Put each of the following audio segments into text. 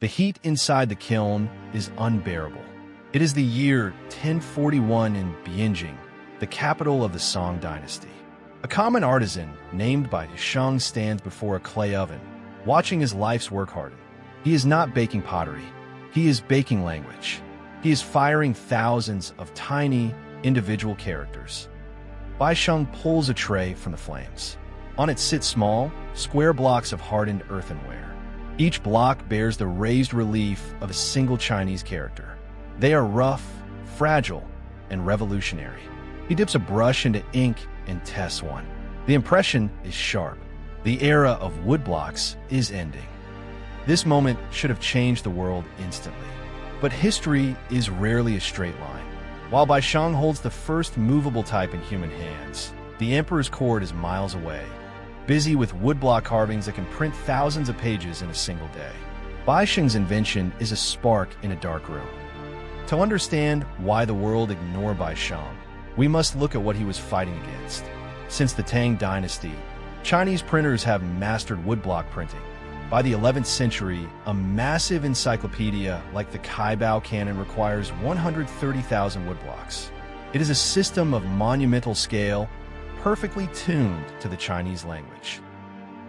The heat inside the kiln is unbearable. It is the year 1041 in Beijing, the capital of the Song dynasty. A common artisan named by Shang stands before a clay oven, watching his life's work harden. He is not baking pottery. He is baking language. He is firing thousands of tiny, individual characters. Bai Sheng pulls a tray from the flames. On it sit small, square blocks of hardened earthenware. Each block bears the raised relief of a single Chinese character. They are rough, fragile, and revolutionary. He dips a brush into ink and tests one. The impression is sharp. The era of woodblocks is ending. This moment should have changed the world instantly. But history is rarely a straight line. While Bai Sheng holds the first movable type in human hands, the emperor's court is miles away, busy with woodblock carvings that can print thousands of pages in a single day. Bai Sheng's invention is a spark in a dark room. To understand why the world ignored Bai Sheng, we must look at what he was fighting against. Since the Tang dynasty, Chinese printers have mastered woodblock printing. By the 11th century, a massive encyclopedia like the Kaibao Canon requires 130,000 woodblocks. It is a system of monumental scale, perfectly tuned to the Chinese language.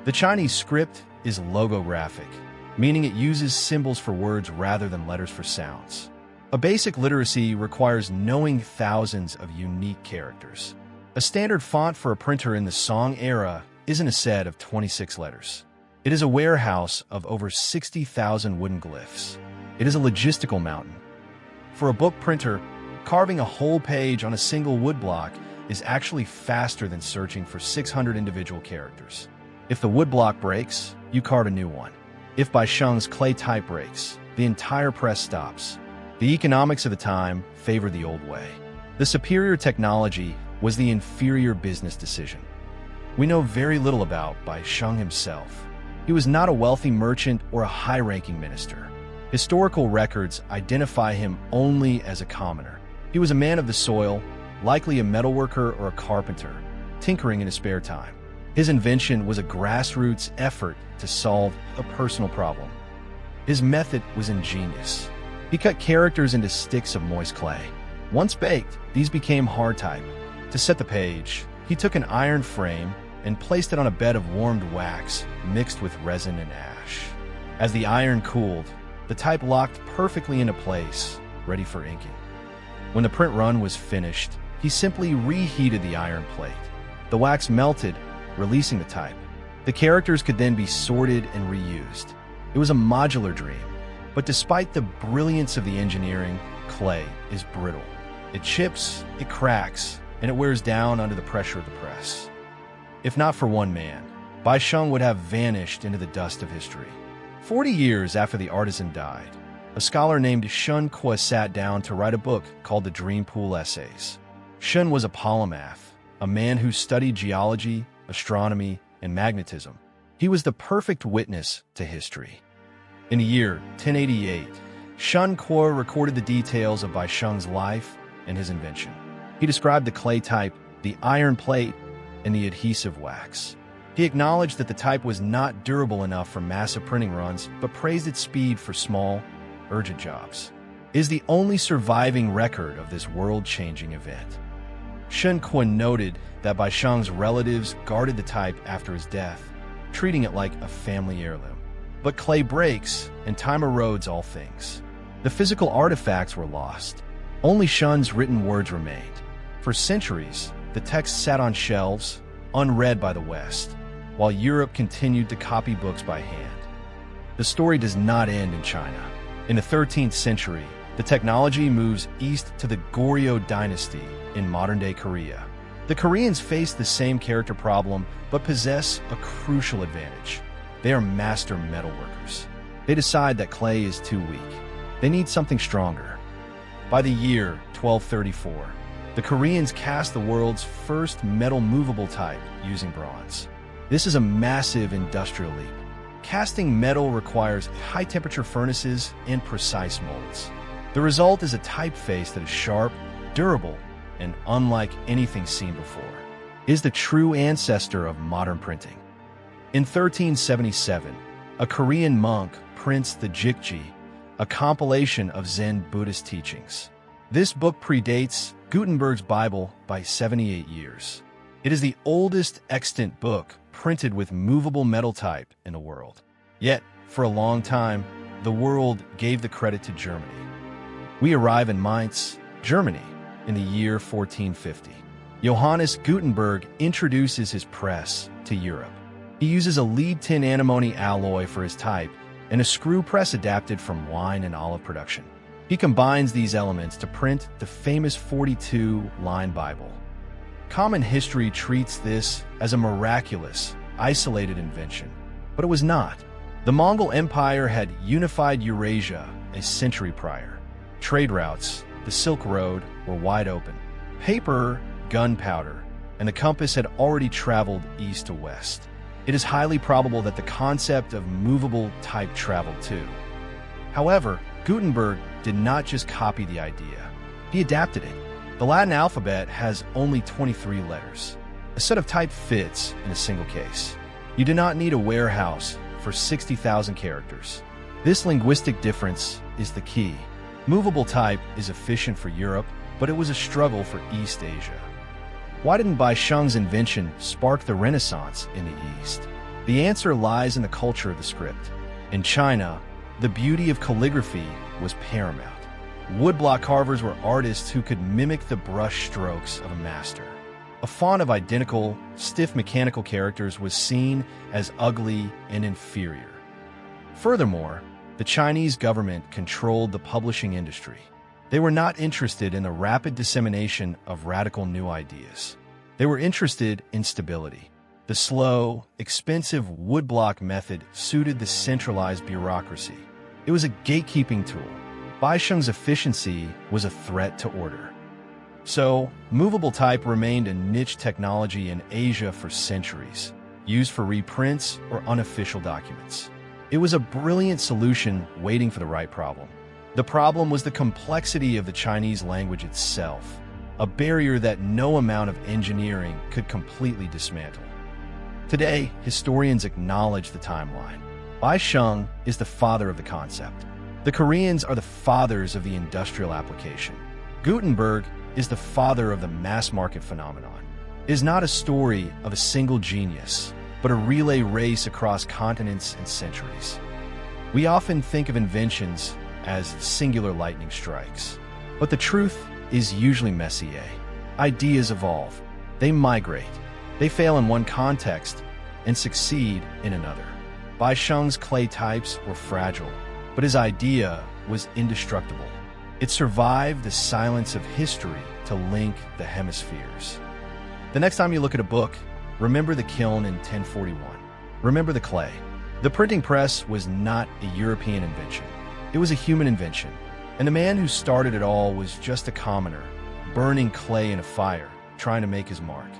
The Chinese script is logographic, meaning it uses symbols for words rather than letters for sounds. A basic literacy requires knowing thousands of unique characters. A standard font for a printer in the Song era isn't a set of 26 letters. It is a warehouse of over 60,000 wooden glyphs. It is a logistical mountain. For a book printer, carving a whole page on a single woodblock is actually faster than searching for 600 individual characters. If the woodblock breaks, you carve a new one. If Bai Sheng's clay type breaks, the entire press stops. The economics of the time favored the old way. The superior technology was the inferior business decision. We know very little about Bai Sheng himself. He was not a wealthy merchant or a high-ranking minister. Historical records identify him only as a commoner. He was a man of the soil, likely a metalworker or a carpenter, tinkering in his spare time. His invention was a grassroots effort to solve a personal problem. His method was ingenious. He cut characters into sticks of moist clay. Once baked, these became hard type. To set the page, he took an iron frame and placed it on a bed of warmed wax mixed with resin and ash. As the iron cooled, the type locked perfectly into place, ready for inking. When the print run was finished, he simply reheated the iron plate. The wax melted, releasing the type. The characters could then be sorted and reused. It was a modular dream. But despite the brilliance of the engineering, clay is brittle. It chips, it cracks, and it wears down under the pressure of the press. If not for one man, Bai Sheng would have vanished into the dust of history. 40 years after the artisan died, a scholar named Shun Kuo sat down to write a book called the Dream Pool Essays. Shun was a polymath, a man who studied geology, astronomy, and magnetism. He was the perfect witness to history. In the year 1088, Shun Kuo recorded the details of Bai Sheng's life and his invention. He described the clay type, the iron plate, and the adhesive wax. He acknowledged that the type was not durable enough for massive printing runs, but praised its speed for small, urgent jobs. It is the only surviving record of this world-changing event. Shun Kuo noted that Bai Sheng's relatives guarded the type after his death, treating it like a family heirloom. But clay breaks, and time erodes all things. The physical artifacts were lost. Only Shun's written words remained. For centuries, the text sat on shelves, unread by the West, while Europe continued to copy books by hand. The story does not end in China. In the 13th century, the technology moves east to the Goryeo dynasty in modern-day Korea. The Koreans face the same character problem, but possess a crucial advantage. They are master metalworkers. They decide that clay is too weak. They need something stronger. By the year 1234, the Koreans cast the world's first metal movable type using bronze. This is a massive industrial leap. Casting metal requires high-temperature furnaces and precise molds. The result is a typeface that is sharp, durable, and unlike anything seen before. It is the true ancestor of modern printing. In 1377, a Korean monk prints the Jikji, a compilation of Zen Buddhist teachings. This book predates Gutenberg's Bible by 78 years. It is the oldest extant book printed with movable metal type in the world. Yet, for a long time, the world gave the credit to Germany. We arrive in Mainz, Germany, in the year 1450. Johannes Gutenberg introduces his press to Europe. He uses a lead tin antimony alloy for his type and a screw press adapted from wine and olive production. He combines these elements to print the famous 42-line Bible. Common history treats this as a miraculous, isolated invention, but it was not. The Mongol Empire had unified Eurasia a century prior. Trade routes, the Silk Road, were wide open. Paper, gunpowder, and the compass had already traveled east to west. It is highly probable that the concept of movable type traveled too. However, Gutenberg did not just copy the idea. He adapted it. The Latin alphabet has only 23 letters. A set of type fits in a single case. You do not need a warehouse for 60,000 characters. This linguistic difference is the key. Movable type is efficient for Europe, but it was a struggle for East Asia. Why didn't Bai Sheng's invention spark the Renaissance in the East? The answer lies in the culture of the script. In China, the beauty of calligraphy was paramount. Woodblock carvers were artists who could mimic the brush strokes of a master. A font of identical, stiff mechanical characters was seen as ugly and inferior. Furthermore, the Chinese government controlled the publishing industry. They were not interested in the rapid dissemination of radical new ideas. They were interested in stability. The slow, expensive woodblock method suited the centralized bureaucracy. It was a gatekeeping tool. Bai Sheng's efficiency was a threat to order. So, movable type remained a niche technology in Asia for centuries, used for reprints or unofficial documents. It was a brilliant solution waiting for the right problem. The problem was the complexity of the Chinese language itself, a barrier that no amount of engineering could completely dismantle. Today, historians acknowledge the timeline. Bai Sheng is the father of the concept. The Koreans are the fathers of the industrial application. Gutenberg is the father of the mass-market phenomenon. It is not a story of a single genius, but a relay race across continents and centuries. We often think of inventions as singular lightning strikes, but the truth is usually messier. Ideas evolve. They migrate. They fail in one context and succeed in another. Bai Sheng's clay types were fragile, but his idea was indestructible. It survived the silence of history to link the hemispheres. The next time you look at a book, remember the kiln in 1041. Remember the clay. The printing press was not a European invention. It was a human invention, and the man who started it all was just a commoner, burning clay in a fire, trying to make his mark.